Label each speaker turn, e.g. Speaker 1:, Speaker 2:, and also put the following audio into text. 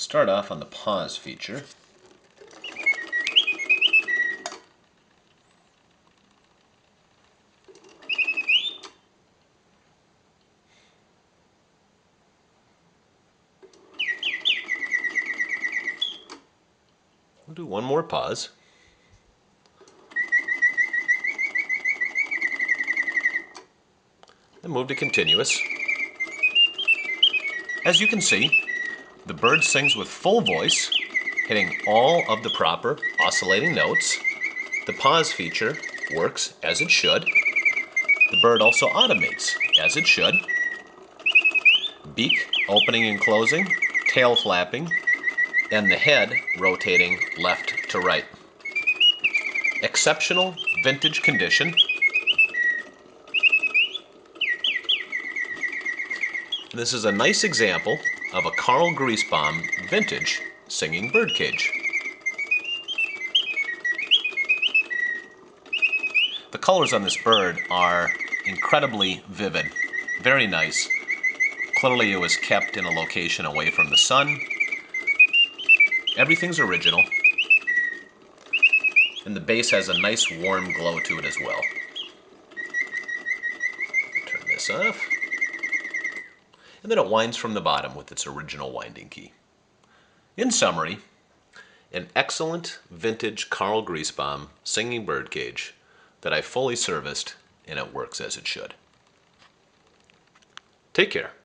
Speaker 1: Start off on the pause feature. We'll do one more pause. And move to continuous. As you can see, the bird sings with full voice, hitting all of the proper oscillating notes. The pause feature works as it should. The bird also automates as it should. Beak opening and closing, tail flapping, and the head rotating left to right. Exceptional vintage condition. This is a nice example of a Karl Griesbaum vintage singing birdcage. The colors on this bird are incredibly vivid, very nice. Clearly it was kept in a location away from the sun. Everything's original. And the base has a nice warm glow to it as well. Turn this off. And then it winds from the bottom with its original winding key. In summary, an excellent vintage Karl Griesbaum singing birdcage that I fully serviced, and it works as it should. Take care.